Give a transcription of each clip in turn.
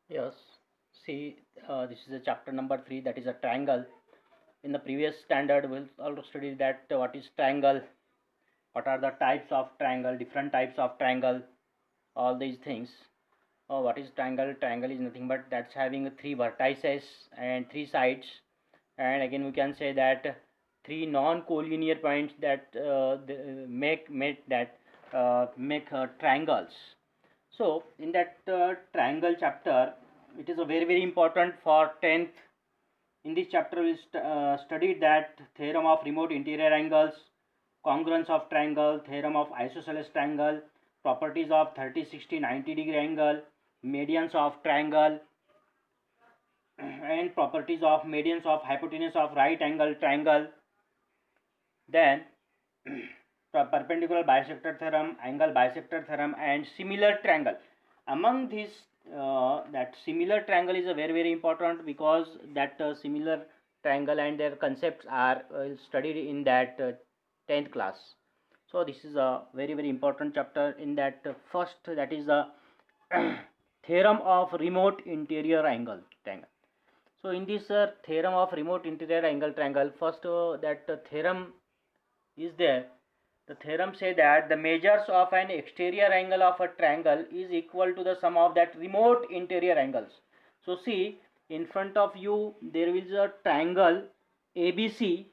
Yes. See, this is a chapter number 3, that is a triangle. In the previous standard, we'll also study that what is triangle, what are the types of triangle, different types of triangle, all these things. What is triangle? Triangle is nothing but that's having three vertices and three sides, and again we can say that three non-collinear points that make triangles. So in that triangle chapter, it is a very important for 10th. In this chapter we studied that theorem of remote interior angles, congruence of triangle, theorem of isosceles triangle, properties of 30, 60, 90 degree angle, medians of triangle, and properties of medians of hypotenuse of right angle triangle. Then perpendicular bisector theorem, angle bisector theorem, and similar triangle. Among these, that similar triangle is a very important, because that similar triangle and their concepts are studied in that 10th class. So this is a very important chapter. In that first, that is the theorem of remote interior angle triangle. So in this theorem of remote interior angle triangle, first that theorem is there. The theorem say that the measures of an exterior angle of a triangle is equal to the sum of that remote interior angles. So see, in front of you there is a triangle ABCD.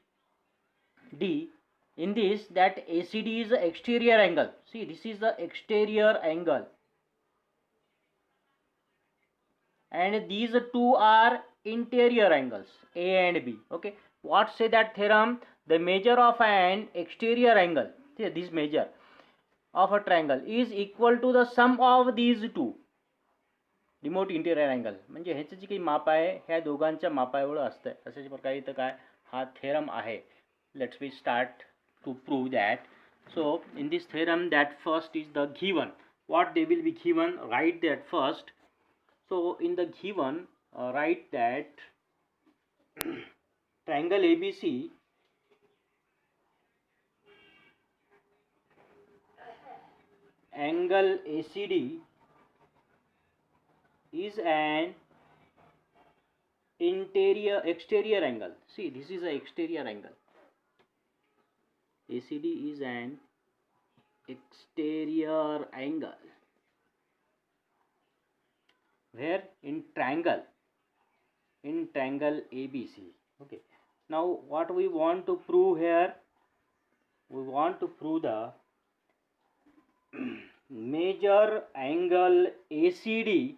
In this, that ACD is the exterior angle. See, this is the exterior angle, and these two are interior angles, A and B. Okay, what say that theorem? The measure of an exterior angle, see, this measure of a triangle is equal to the sum of these two remote interior angle. म्हणजे ह्याचं जी काही माप आहे ह्या दोघांच्या मापाएवढं असतं. अशाच प्रकारे इथं काय हा थेरम आहे. Let's we start to prove that. So in this theorem that first is the given. what they will be given, write that first. So in the given, write that triangle ABC angle ACD is an exterior angle. See, this is an exterior angle. ACD is an exterior angle. Where? In triangle ABC. Okay, now what we want to prove here? We want to prove the measure angle ACD,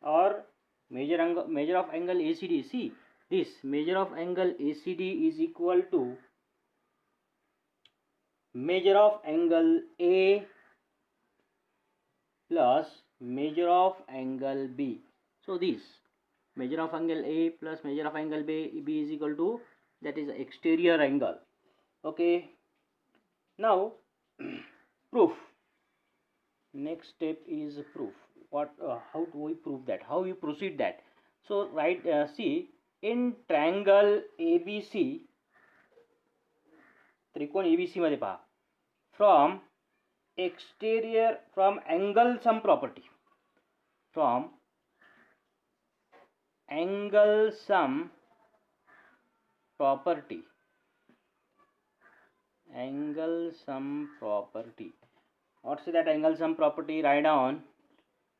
or measure of angle ACD. See, this measure of angle ACD is equal to measure of angle A plus measure of angle B. So this measure of angle A plus measure of angle B is equal to, that is exterior angle. Okay, now proof. Next step is proof. What how do we prove that? How we proceed that? So right, see, in triangle ABC, त्रिकोण ABC मध्ये पहा, from exterior, from angle sum property, from angle sum property, angle sum property. What's that angle sum property? Write down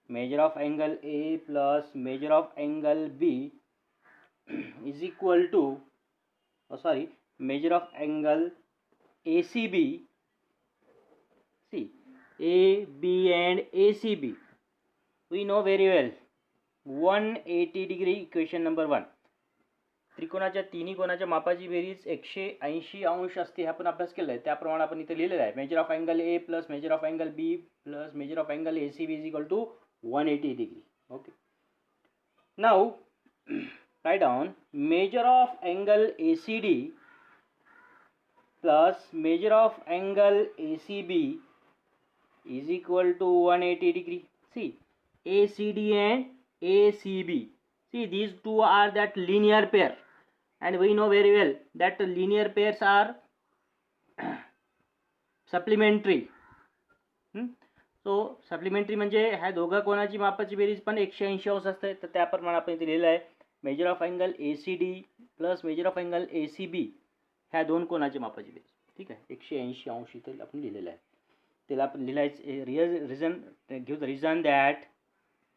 measure of angle A plus measure of angle B is equal to, measure of angle ACB. See, AB and ACB, we know very well 180 degree equation number 1. त्रिकोणाच्या तिन्ही कोणाच्या मापाची berries 180 अंश असते. हे आपण अभ्यास केला आहे. त्याप्रमाणे आपण इथे लिहिलेलं आहे, measure of angle A plus measure of angle B plus measure of angle ACB is equal to 180 degree. Okay, now write down measure of angle ACD plus measure of angle ACB is equal to 180 degree. See, ACD and ACB, see, these two are that linear pair, and we know very well that linear pairs are supplementary. So supplementary म्हणजे ह्या दोघा कोणाची मापाची berries पण 180 अंश असते. तर त्याप्रमाणे आपण इथे लिहिलं आहे measure of angle ACD plus measure of angle ACB ह्या दोन कोणाची मापाची बेरीज. ठीक आहे, 180 अंश इथे आपण लिहिलेलं आहे. त्याला आपण लिहायचं reason give the reason that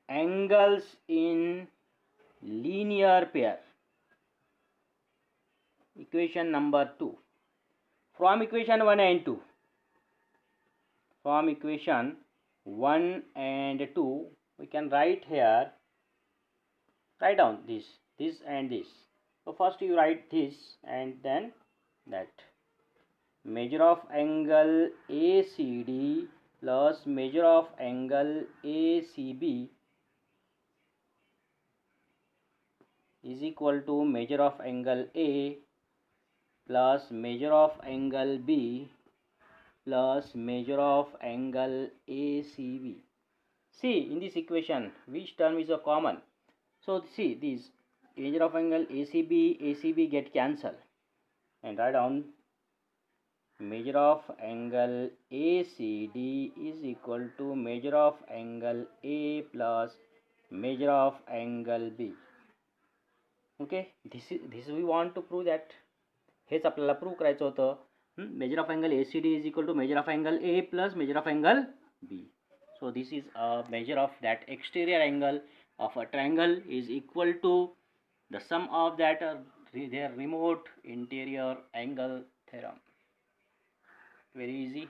angles in linear pair. Equation number 2. From equation 1 and 2. From equation 1 and 2, we can write here, write down this and this. So first you write this and then that. Measure of angle ACD plus measure of angle ACB is equal to measure of angle A plus measure of angle B plus measure of angle ACB. See, in this equation which term is a common? So see, this measure of angle ACB get cancelled and write down measure of angle ACD is equal to measure of angle A plus measure of angle B. Okay, this we want to prove that. हेच आपल्याला prove करायचं होतं. Measure of angle ACD is equal to measure of angle A plus measure of angle B. So this is a measure of that exterior angle of a triangle is equal to the sum of that their remote interior angle theorem. Very easy.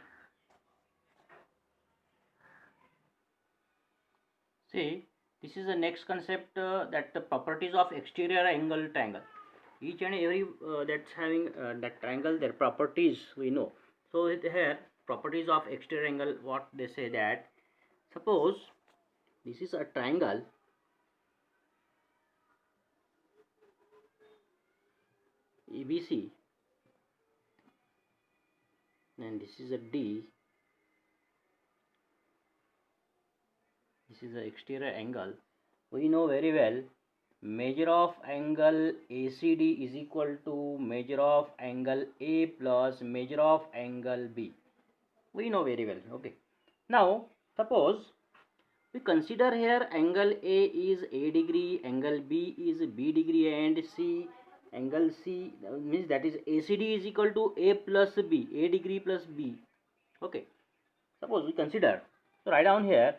See, this is the next concept that the properties of exterior angle triangle. Each and every that's having that triangle, their properties we know. So here properties of exterior angle, what they say that suppose this is a triangle ABC and this is a D. This is the exterior angle. We know very well measure of angle ACD is equal to measure of angle A plus measure of angle B. We know very well. Okay. Now suppose we consider here angle A is A degree, angle B is B degree, and C angle C means that is ACD is equal to A plus B, A degree plus B. Okay. Suppose we consider, so write down here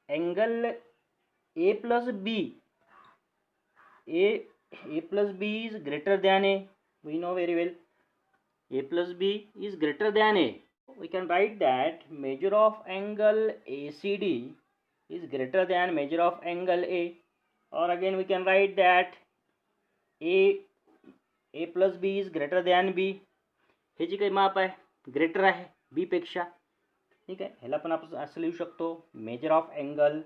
angle A plus B. A plus B is greater than A. We know very well. A plus B is greater than A. We can write that measure of angle ACD is greater than measure of angle A. Or again we can write that A plus B is greater than B. हे जी काही माप आहे greater आहे B पेक्षा. ठीक आहे, ह्याला पण आपण असं लिहू शकतो measure of angle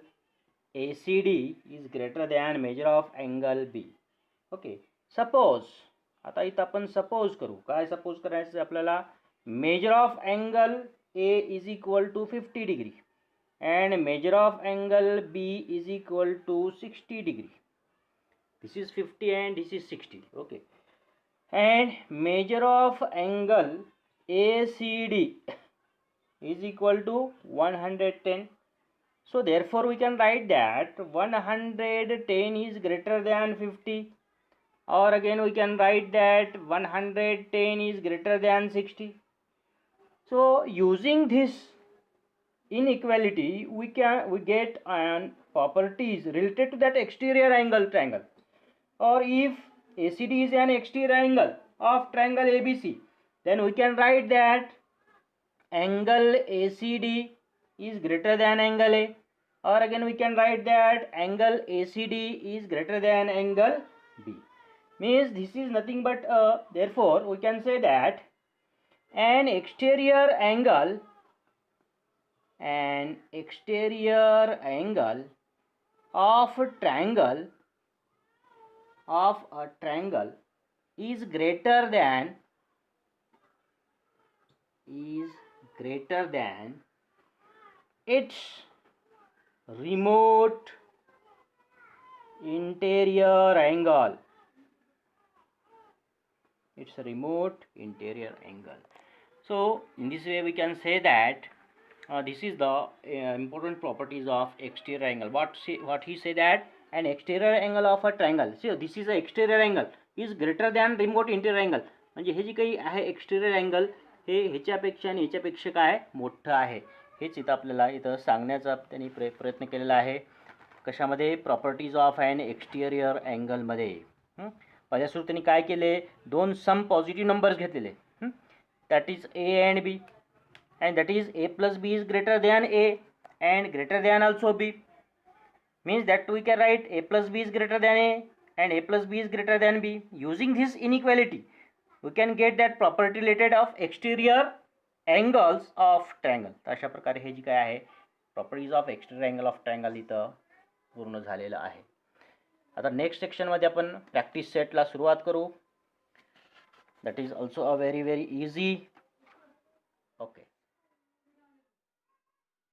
ACD is greater than measure of angle B. Okay, suppose आता इथं आपण सपोज करू. काय सपोज करायचं आपल्याला? Measure of angle A is equal to 50 degree and measure of angle B is equal to 60 degree. This is 50 and this is 60. Okay, and measure of angle ACD is equal to 110. So therefore we can write that 110 is greater than 50, or again we can write that 110 is greater than 60. So using this inequality we get properties related to that exterior angle triangle. Or if ACD is an exterior angle of triangle ABC, then we can write that angle ACD is greater than angle A, or again we can write that angle ACD is greater than angle B. Means this is nothing but therefore we can say that an exterior angle of a triangle is greater than its remote interior angle. So in this way we can say that this is the important properties of exterior angle. What he say that an exterior angle of a triangle, see this is a exterior angle is greater than remote interior angle. म्हणजे हे जे काही आहे exterior angle हे ह्याच्यापेक्षा आणि ह्याच्यापेक्षा काय मोठं आहे, हेच इथं आपल्याला इथं सांगण्याचा त्यांनी प्रयत्न केलेला आहे. कशामध्ये? प्रॉपर्टीज ऑफ ॲन एक्सटेरियर अँगलमध्ये. पहिल्या सुरू त्यांनी काय केले, दोन सम पॉझिटिव्ह नंबर्स घेतलेले, that is A and B, and that is a plus b is greater than a and greater than also b, means that we can write a plus b is greater than a and a plus b is greater than b. Using this inequality we can get that property related of exterior angles of triangle. तर अशा प्रकारे हे जी काय आहे properties of exterior angle of triangle इथं पूर्ण झालेलं आहे. आता नेक्स्ट सेक्शनमध्ये आपण प्रॅक्टिस सेटला सुरुवात करू. That is also a very easy